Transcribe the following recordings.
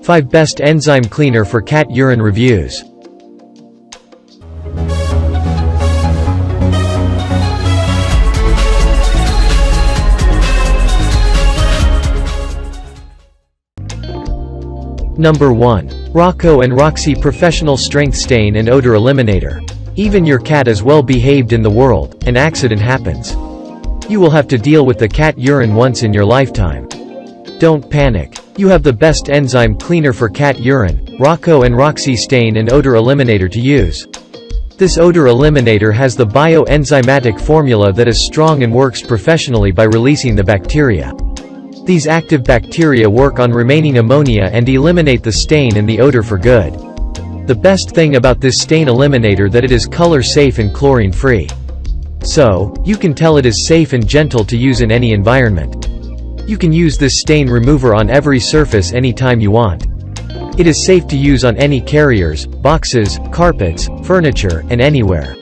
5 Best Enzyme Cleaner for Cat Urine Reviews. Number 1. Rocco and Roxie Professional Strength Stain and Odor Eliminator. Even your cat is well behaved in the world, an accident happens. You will have to deal with the cat urine once in your lifetime. Don't panic. You have the best enzyme cleaner for cat urine, Rocco and Roxie Stain and Odor Eliminator to use. This odor eliminator has the bioenzymatic formula that is strong and works professionally by releasing the bacteria. These active bacteria work on remaining ammonia and eliminate the stain and the odor for good. The best thing about this stain eliminator that it is color safe and chlorine free. So, you can tell it is safe and gentle to use in any environment. You can use this stain remover on every surface anytime you want. It is safe to use on any carriers, boxes, carpets, furniture, and anywhere.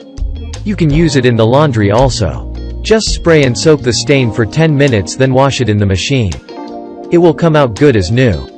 You can use it in the laundry also. Just spray and soak the stain for 10 minutes, then wash it in the machine. It will come out good as new.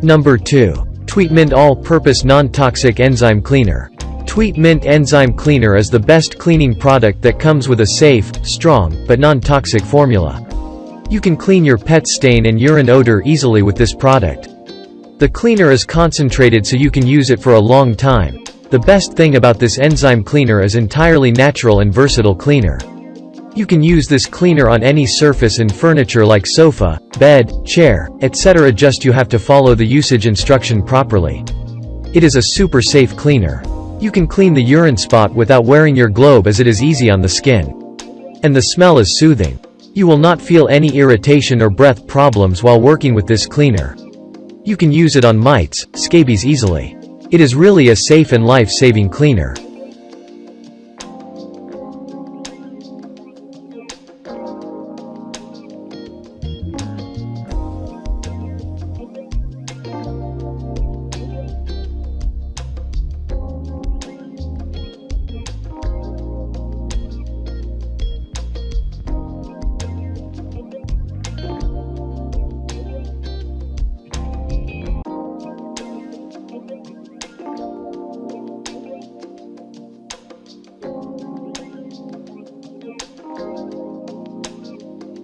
Number 2. Tweetmint All-Purpose Non-Toxic Enzyme Cleaner. Tweetmint Enzyme Cleaner is the best cleaning product that comes with a safe, strong, but non-toxic formula. You can clean your pet's stain and urine odor easily with this product. The cleaner is concentrated so you can use it for a long time. The best thing about this enzyme cleaner is entirely natural and versatile cleaner. You can use this cleaner on any surface and furniture like sofa, bed, chair, etc. Just you have to follow the usage instruction properly. It is a super safe cleaner. You can clean the urine spot without wearing your globe as it is easy on the skin. And the smell is soothing. You will not feel any irritation or breath problems while working with this cleaner. You can use it on mites, scabies easily. It is really a safe and life-saving cleaner.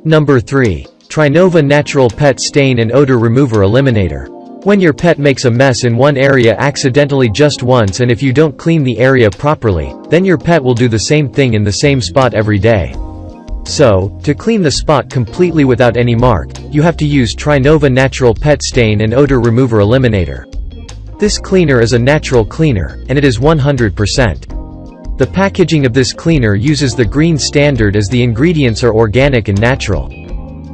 Number 3. TriNova Natural Pet Stain and Odor Remover Eliminator. When your pet makes a mess in one area accidentally just once, and if you don't clean the area properly, then your pet will do the same thing in the same spot every day. So, to clean the spot completely without any mark, you have to use TriNova Natural Pet Stain and Odor Remover Eliminator. This cleaner is a natural cleaner, and it is 100%. The packaging of this cleaner uses the green standard as the ingredients are organic and natural.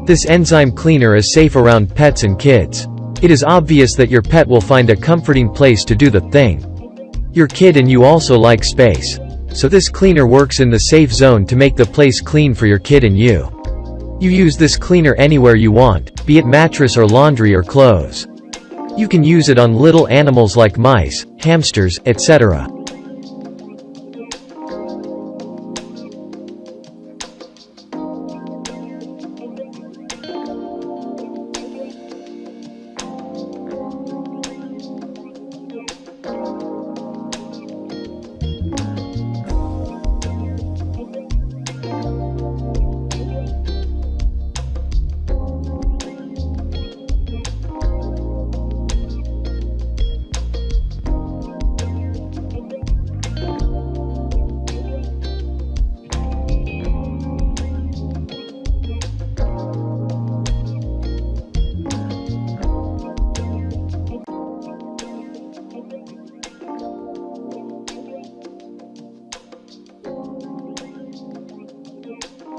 This enzyme cleaner is safe around pets and kids. It is obvious that your pet will find a comforting place to do the thing. Your kid and you also like space. So this cleaner works in the safe zone to make the place clean for your kid and you. You use this cleaner anywhere you want, be it mattress or laundry or clothes. You can use it on little animals like mice, hamsters, etc.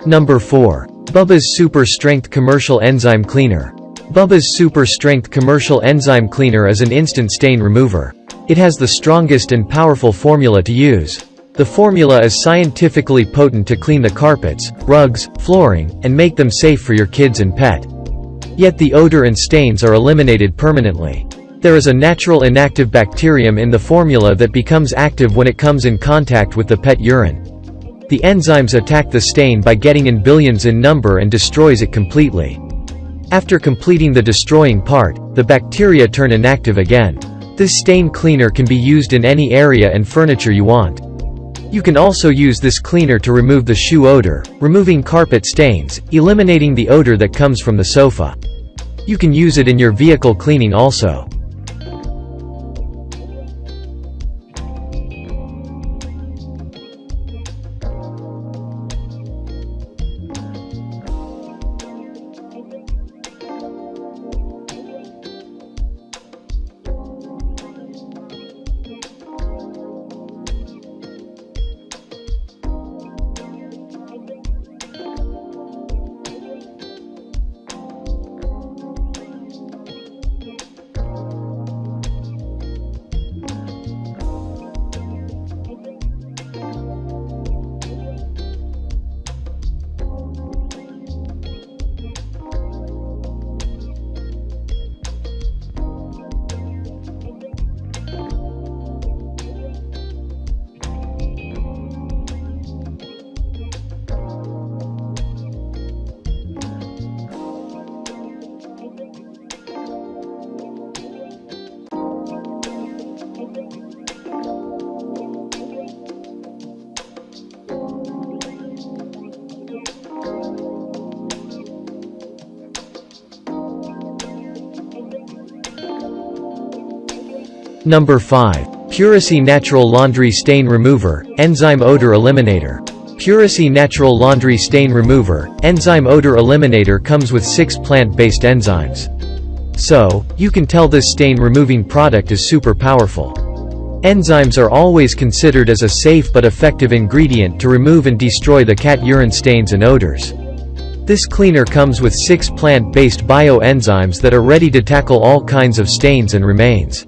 Number 4. BUBBAS Super Strength Commercial Enzyme Cleaner. BUBBAS Super Strength Commercial Enzyme Cleaner is an instant stain remover. It has the strongest and powerful formula to use. The formula is scientifically potent to clean the carpets, rugs, flooring, and make them safe for your kids and pet. Yet the odor and stains are eliminated permanently. There is a natural inactive bacterium in the formula that becomes active when it comes in contact with the pet urine. The enzymes attack the stain by getting in billions in number and destroys it completely. After completing the destroying part, the bacteria turn inactive again. This stain cleaner can be used in any area and furniture you want. You can also use this cleaner to remove the shoe odor, removing carpet stains, eliminating the odor that comes from the sofa. You can use it in your vehicle cleaning also. Number 5. Puracy Natural Laundry Stain Remover, Enzyme Odor Eliminator. Puracy Natural Laundry Stain Remover, Enzyme Odor Eliminator comes with 6 plant-based enzymes. So, you can tell this stain-removing product is super powerful. Enzymes are always considered as a safe but effective ingredient to remove and destroy the cat urine stains and odors. This cleaner comes with 6 plant-based bioenzymes that are ready to tackle all kinds of stains and remains.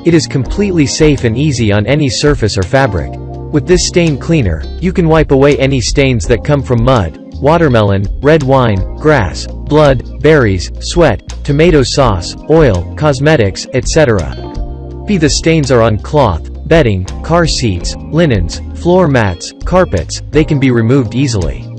It is completely safe and easy on any surface or fabric. With this stain cleaner, you can wipe away any stains that come from mud, watermelon, red wine, grass, blood, berries, sweat, tomato sauce, oil, cosmetics, etc. Be the stains are on cloth, bedding, car seats, linens, floor mats, carpets, they can be removed easily.